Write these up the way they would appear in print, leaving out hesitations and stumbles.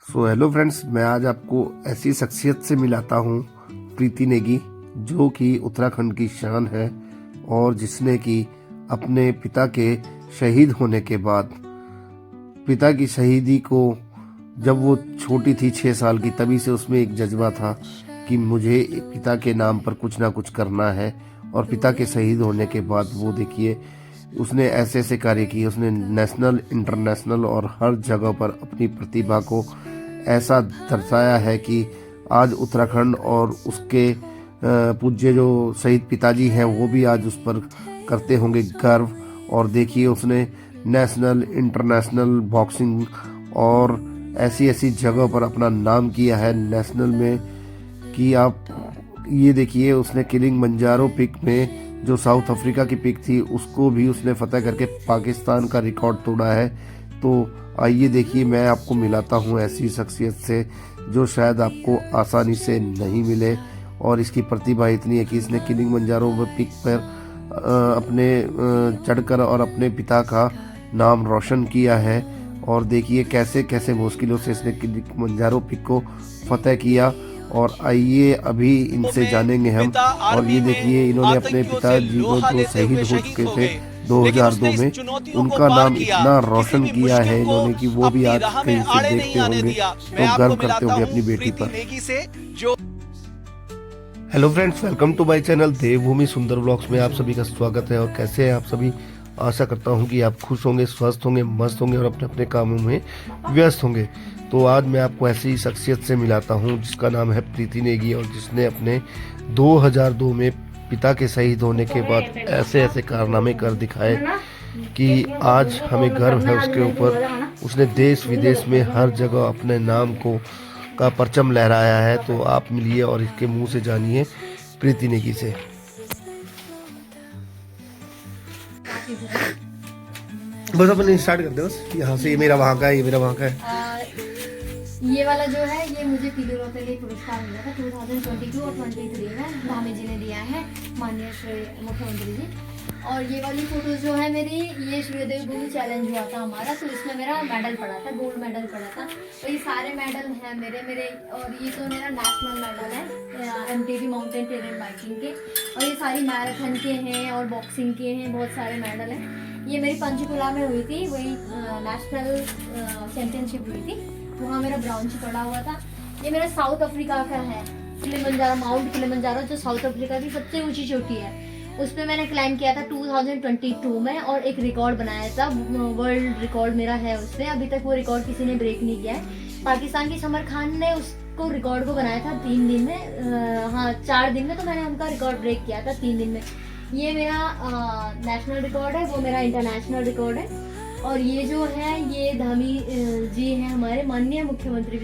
Hello friends, मैं आज आपको ऐसी शख्सियत से मिलाता हूँ, प्रीति नेगी, जो कि उत्तराखंड की शान है और जिसने कि अपने पिता के शहीद होने के बाद पिता की शहीदी को, जब वो छोटी थी 6 साल की, तभी से उसमें एक जज्बा था कि मुझे पिता के नाम पर कुछ ना कुछ करना है। और पिता के शहीद होने के बाद वो देखिए, उसने ऐसे ऐसे कार्य किए। उसने नेशनल, इंटरनेशनल और हर जगह पर अपनी प्रतिभा को ऐसा दर्शाया है कि आज उत्तराखंड और उसके पूज्य जो शहीद पिताजी हैं वो भी आज उस पर करते होंगे गर्व। और देखिए, उसने नेशनल, इंटरनेशनल बॉक्सिंग और ऐसी ऐसी जगह पर अपना नाम किया है नेशनल में कि आप ये देखिए, उसने किलिंगमंजारो पिक में, जो साउथ अफ्रीका की पिक थी, उसको भी उसने फतेह करके पाकिस्तान का रिकॉर्ड तोड़ा है। तो आइए देखिए, मैं आपको मिलाता हूँ ऐसी शख्सियत से जो शायद आपको आसानी से नहीं मिले। और इसकी प्रतिभा इतनी है कि इसने किलिंगमंजारो पिक पर अपने चढ़कर और अपने पिता का नाम रोशन किया है। और देखिए कैसे कैसे मुश्किलों से इसने किलिंगमंजारो पिक को फतेह किया। और आइए अभी इनसे जानेंगे हम। और ये देखिए, इन्होंने अपने पिताजी को, जो शहीद हो चुके थे 2002 में, उनका नाम इतना रोशन किया है इन्होंने कि वो भी आज कहीं से देखते होंगे तो गर्व करते होंगे अपनी बेटी पर। Hello friends, welcome to my channel Devbhoomi Sundar blogs में आप सभी का स्वागत है। और कैसे हैं आप सभी? आशा करता हूं कि आप खुश होंगे, स्वस्थ होंगे, मस्त होंगे और अपने अपने कामों में व्यस्त होंगे। तो आज मैं आपको ऐसी शख्सियत से मिलाता हूं जिसका नाम है प्रीति नेगी, और जिसने अपने 2002 में पिता के शहीद होने के बाद ऐसे ऐसे कारनामे कर दिखाए कि आज हमें गर्व है उसके ऊपर। उसने देश विदेश में हर जगह अपने नाम को का परचम लहराया है। तो आप मिलिए और इसके मुंह से जानिए प्रीति नेगी से। बस अपन स्टार्ट कर दे, बस यहाँ से। ये मेरा वहाँ का है, ये मेरा वहाँ का है। ये वाला जो है, ये मुझे पीलूरों के लिए पुरस्कार मिला था 2022 और 23 में। धामी जी ने दिया है, माननीय श्री मुख्यमंत्री जी। और ये वाली फोटो जो है मेरी, ये श्रीदेव भूमि चैलेंज हुआ था हमारा, तो इसमें मेरा मेडल पड़ा था, गोल्ड मेडल पड़ा था। तो ये सारे मेडल हैं मेरे। और ये तो मेरा नेशनल मेडल है एमटीबी माउंटेन टेरेन बाइकिंग के। और ये सारी मैराथन के हैं और बॉक्सिंग के हैं, बहुत सारे मेडल हैं। ये मेरी पंचकुला में हुई थी, वही नेशनल चैंपियनशिप हुई थी, वहाँ मेरा ब्राउन्ज पड़ा हुआ था। ये मेरा साउथ अफ्रीका का है, किलिमंजारो, माउंट किलिमंजारो, जो साउथ अफ्रीका की सबसे ऊंची चोटी है। उस पर मैंने क्लाइम किया था 2022 में और एक रिकॉर्ड बनाया था, वर्ल्ड रिकॉर्ड मेरा है उससे। अभी तक वो रिकॉर्ड किसी ने ब्रेक नहीं किया है। पाकिस्तान की समर खान ने उसको रिकॉर्ड को बनाया था 3 दिन में, हाँ 4 दिन में, तो मैंने उनका रिकॉर्ड ब्रेक किया था 3 दिन में। ये मेरा नेशनल रिकॉर्ड है, वो मेरा इंटरनेशनल रिकॉर्ड है। और ये जो है, ये धामी जी हैं हमारे माननीय मुख्यमंत्री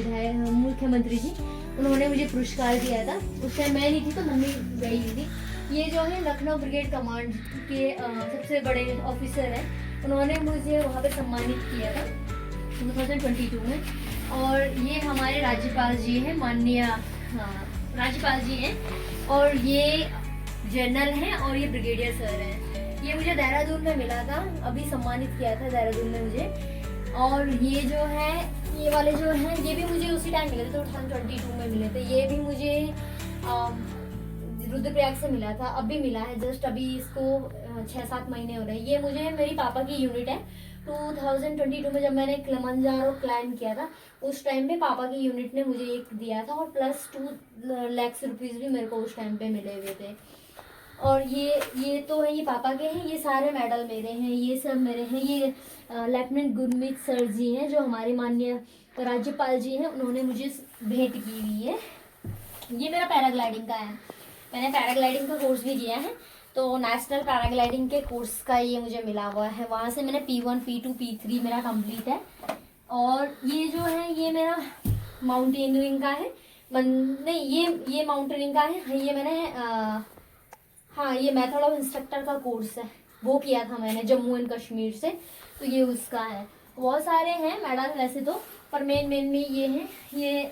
जी, उन्होंने मुझे पुरस्कार दिया था। उस टाइम मैं नहीं थी तो मम्मी गई हुई थी। ये जो है लखनऊ ब्रिगेड कमांड के सबसे बड़े ऑफिसर हैं, उन्होंने मुझे वहाँ पे सम्मानित किया था 2022 में। और ये हमारे राज्यपाल जी हैं, माननीय राज्यपाल जी हैं। और ये जनरल हैं और ये ब्रिगेडियर सर हैं। ये मुझे देहरादून में मिला था, अभी सम्मानित किया था देहरादून में मुझे। और ये जो है, ये वाले जो हैं, ये भी मुझे उसी टाइम मिले थे, 2022 में मिले थे। ये भी मुझे रुद्रप्रयाग से मिला था, अभी मिला है जस्ट, अभी इसको 6-7 महीने हो रहे हैं। ये मुझे मेरी पापा की यूनिट है। 2022 में जब मैंने किलिमंजारो क्लाइम किया था, उस टाइम पे पापा की यूनिट ने मुझे एक दिया था, और प्लस 2 लाख रुपीज़ भी मेरे को उस टाइम पे मिले हुए थे। और ये तो है, ये पापा के हैं। ये सारे मेडल मेरे हैं, ये सब मेरे हैं। ये लेफ्टिनेंट गुरमीत सर जी हैं, जो हमारे माननीय राज्यपाल जी हैं, उन्होंने मुझे भेंट की हुई है। ये मेरा पैराग्लाइडिंग का है, मैंने पैराग्लाइडिंग का कोर्स भी किया है, तो नेशनल पैराग्लाइडिंग के कोर्स का ये मुझे मिला हुआ है। वहाँ से मैंने P1, P2, P3 मेरा कंप्लीट है। और ये जो है, ये मेरा माउंटेनियरिंग का है, नहीं ये माउंटेनियरिंग का है। ये मैंने हाँ, ये मेथड ऑफ इंस्ट्रक्टर का कोर्स है, वो किया था मैंने जम्मू एंड कश्मीर से, तो ये उसका है। बहुत सारे हैं मेडल वैसे तो, पर मेन में ये हैं। ये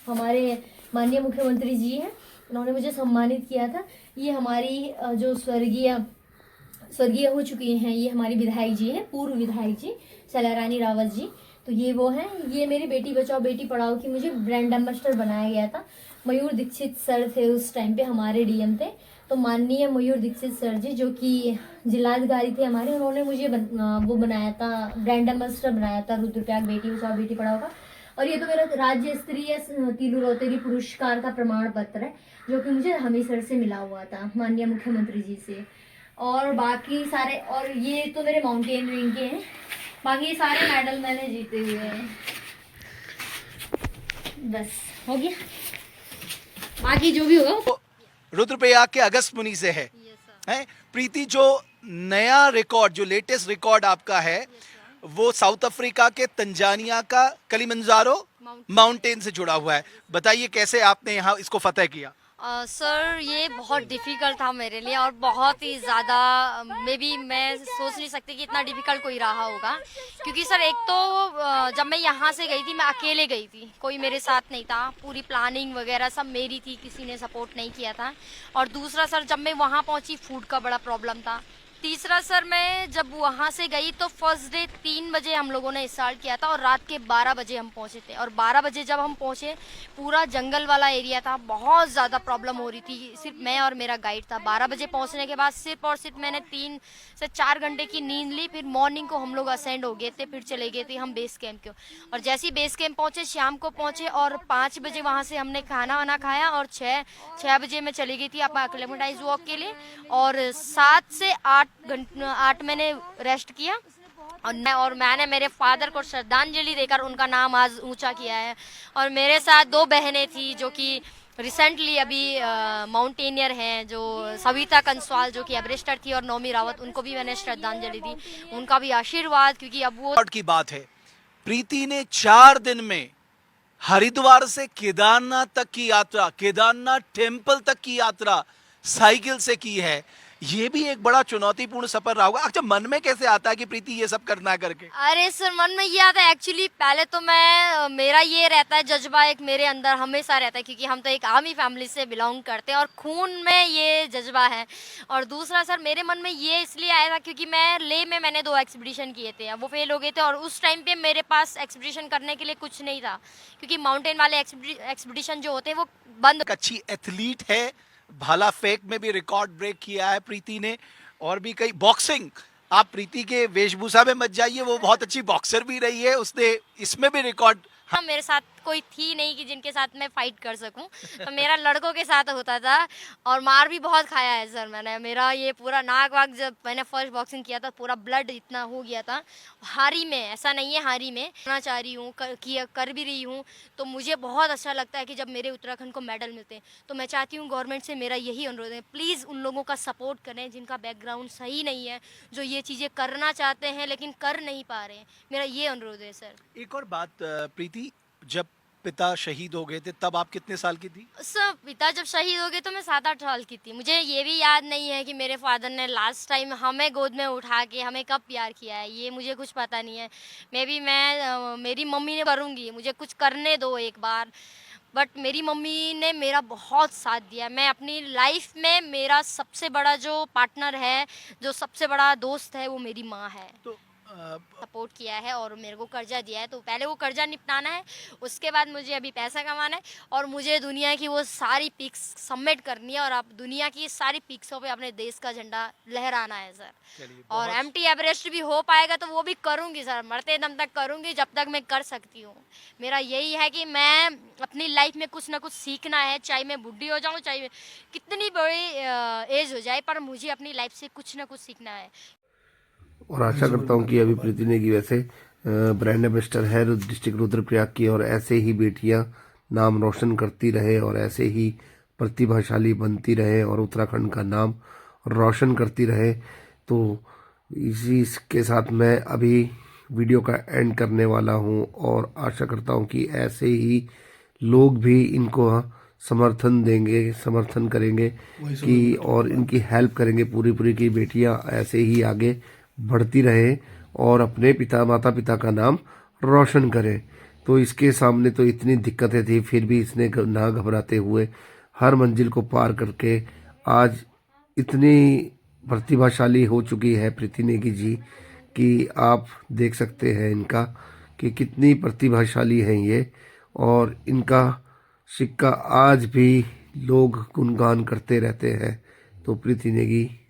हमारे माननीय मुख्यमंत्री जी हैं, उन्होंने मुझे सम्मानित किया था। ये हमारी जो स्वर्गीय हो चुकी हैं, ये हमारी विधायक जी हैं, पूर्व विधायक जी सलारानी रावत जी, तो ये वो है, ये मेरी बेटी बचाओ बेटी पढ़ाओ की मुझे ब्रांड एम्बेसडर बनाया गया था। मयूर दीक्षित सर थे उस टाइम पे, हमारे डीएम थे। तो माननीय मयूर दीक्षित सर जी जो कि जिलाधिकारी थे हमारे, उन्होंने मुझे वो बनाया था, ब्रांड एम्बेसडर बनाया था रुद्रप्रयाग बेटी बचाओ बेटी पढ़ाओ का। और ये तो मेरा राज्य स्तरीय तीलू रोतेरी पुरस्कार का प्रमाण पत्र है जो कि मुझे हमीसर से मिला हुआ था माननीय मुख्यमंत्री जी से। और बाकी सारे, और ये तो मेरे माउंटेनियरिंग के हैं, बाकी सारे मेडल मैंने जीते हुए हैं। बस हो गया, बाकी जो भी होगा। रुद्रप्रयाग के अगस्त मुनि से है हैं प्रीति। जो नया रिकॉर्ड, जो लेटेस्ट रिकॉर्ड आपका है वो साउथ अफ्रीका के तंजानिया का किलिमंजारो माउंटेन से जुड़ा हुआ है। बताइए कैसे आपने यहाँ इसको फतेह किया? सर ये बहुत डिफ़िकल्ट था मेरे लिए और बहुत ही ज़्यादा, मे बी मैं सोच नहीं सकती कि इतना डिफ़िकल्ट कोई रहा होगा। क्योंकि सर एक तो जब मैं यहाँ से गई थी मैं अकेले गई थी, कोई मेरे साथ नहीं था, पूरी प्लानिंग वगैरह सब मेरी थी, किसी ने सपोर्ट नहीं किया था। और दूसरा सर जब मैं वहाँ पहुँची फूड का बड़ा प्रॉब्लम था। तीसरा सर मैं जब वहाँ से गई तो फर्स्ट डे 3 बजे हम लोगों ने स्टार्ट किया था और रात के 12 बजे हम पहुँचे थे। और 12 बजे जब हम पहुँचे पूरा जंगल वाला एरिया था, बहुत ज़्यादा प्रॉब्लम हो रही थी। सिर्फ मैं और मेरा गाइड था। 12 बजे पहुँचने के बाद सिर्फ और सिर्फ मैंने 3 से 4 घंटे की नींद ली। फिर मॉर्निंग को हम लोग असेंड हो गए थे, फिर चले गए थे हम बेस कैंप को। और जैसे ही बेस कैंप पहुँचे शाम को पहुँचे और 5 बजे वहाँ से हमने खाना वाना खाया और 6 बजे मैं चली गई थी अपना एक्लेमेटाइज वॉक के लिए। और 7 से 8 मैंने रेस्ट किया। और मैंने मेरे फादर को श्रद्धांजलि देकर उनका नाम आज ऊंचा किया है। और मेरे साथ 2 बहनें थी जो कि रिसेंटली अभी माउंटेनियर हैं, जो सविता कंसवाल जो कि एवरेस्टर थी, और नौमी रावत, उनको भी मैंने श्रद्धांजलि दी, उनका भी आशीर्वाद, क्योंकि अब वो की बात है। प्रीति ने 4 दिन में हरिद्वार से केदारनाथ तक की यात्रा, केदारनाथ टेम्पल तक की यात्रा साइकिल से की है। ये भी एक बड़ा चुनौतीपूर्ण सफर रहा होगा। अच्छा, मन में कैसे आता है कि प्रीति ये सब करना करके? अरे सर मन में ये आता है एक्चुअली, पहले तो मेरा ये रहता है जज्बा, एक मेरे अंदर हमेशा रहता है, क्योंकि हम तो एक आर्मी फैमिली से बिलोंग करते हैं और खून में ये जज्बा है। और दूसरा सर मेरे मन में ये इसलिए आया था क्योंकि मैं लेह में मैंने 2 एक्सपीडिशन किए थे, वो फेल हो गए थे। और उस टाइम पे मेरे पास एक्सपीडिशन करने के लिए कुछ नहीं था, क्योंकि माउंटेन वाले एक्सपीडिशन जो होते हैं वो बंद। अच्छी एथलीट है, भाला फेंक में भी रिकॉर्ड ब्रेक किया है प्रीति ने, और भी कई, बॉक्सिंग, आप प्रीति के वेशभूषा में मत जाइए, वो बहुत अच्छी बॉक्सर भी रही है, उसने इसमें भी रिकॉर्ड। हाँ, मेरे साथ कोई थी नहीं कि जिनके साथ मैं फाइट कर सकूं, तो मेरा लड़कों के साथ होता था। और मार भी बहुत खाया है सर मैंने। मेरा ये पूरा नाक वाक, जब मैंने फर्स्ट बॉक्सिंग किया था पूरा ब्लड इतना हो गया था। हारी में ऐसा नहीं है, हारी में करना चाह रही हूँ, कर भी रही हूँ। तो मुझे बहुत अच्छा लगता है कि जब मेरे उत्तराखंड को मेडल मिलते हैं, तो मैं चाहती हूँ गवर्नमेंट से मेरा यही अनुरोध है, प्लीज़ उन लोगों का सपोर्ट करें जिनका बैकग्राउंड सही नहीं है, जो ये चीज़ें करना चाहते हैं लेकिन कर नहीं पा रहे हैं। मेरा ये अनुरोध है सर। एक और बात प्रीति, जब पिता शहीद हो गए थे तब आप कितने साल की थी? सर पिता जब शहीद हो गए तो मैं 7-8 साल की थी। मुझे ये भी याद नहीं है कि मेरे फादर ने लास्ट टाइम हमें गोद में उठा के हमें कब प्यार किया है, ये मुझे कुछ पता नहीं है। मे बी मेरी मम्मी ने करूँगी, मुझे कुछ करने दो एक बार। बट मेरी मम्मी ने मेरा बहुत साथ दिया। मैं अपनी लाइफ में, मेरा सबसे बड़ा जो पार्टनर है, जो सबसे बड़ा दोस्त है, वो मेरी माँ है। तो सपोर्ट किया है और मेरे को कर्जा दिया है, तो पहले वो कर्जा निपटाना है, उसके बाद मुझे अभी पैसा कमाना है और मुझे दुनिया की वो सारी पिक्स सबमिट करनी है और अब दुनिया की सारी पिक्सों पे अपने देश का झंडा लहराना है सर। और एमटी एवरेस्ट भी हो पाएगा तो वो भी करूँगी सर, मरते दम तक करूँगी, जब तक मैं कर सकती हूँ। मेरा यही है कि मैं अपनी लाइफ में कुछ ना कुछ सीखना है, चाहे मैं बुढ़ी हो जाऊँ, चाहे कितनी बड़ी एज हो जाए, पर मुझे अपनी लाइफ से कुछ ना कुछ सीखना है। और आशा करता हूँ कि अभी प्रीति नेगी वैसे ब्रांड एम्बेसडर है डिस्ट्रिक्ट रुद्रप्रयाग की, और ऐसे ही बेटियाँ नाम रोशन करती रहे और ऐसे ही प्रतिभाशाली बनती रहे और उत्तराखंड का नाम रोशन करती रहे। तो इसी के साथ मैं अभी वीडियो का एंड करने वाला हूँ और आशा करता हूँ कि ऐसे ही लोग भी इनको समर्थन देंगे, समर्थन करेंगे कि और इनकी हेल्प करेंगे पूरी की बेटियाँ ऐसे ही आगे बढ़ती रहे और अपने माता पिता का नाम रोशन करें। तो इसके सामने तो इतनी दिक्कतें थी, फिर भी इसने ना घबराते हुए हर मंजिल को पार करके आज इतनी प्रतिभाशाली हो चुकी है प्रीति नेगी जी कि आप देख सकते हैं इनका कि कितनी प्रतिभाशाली हैं ये, और इनका सिक्का आज भी लोग गुणगान करते रहते हैं। तो प्रीति नेगी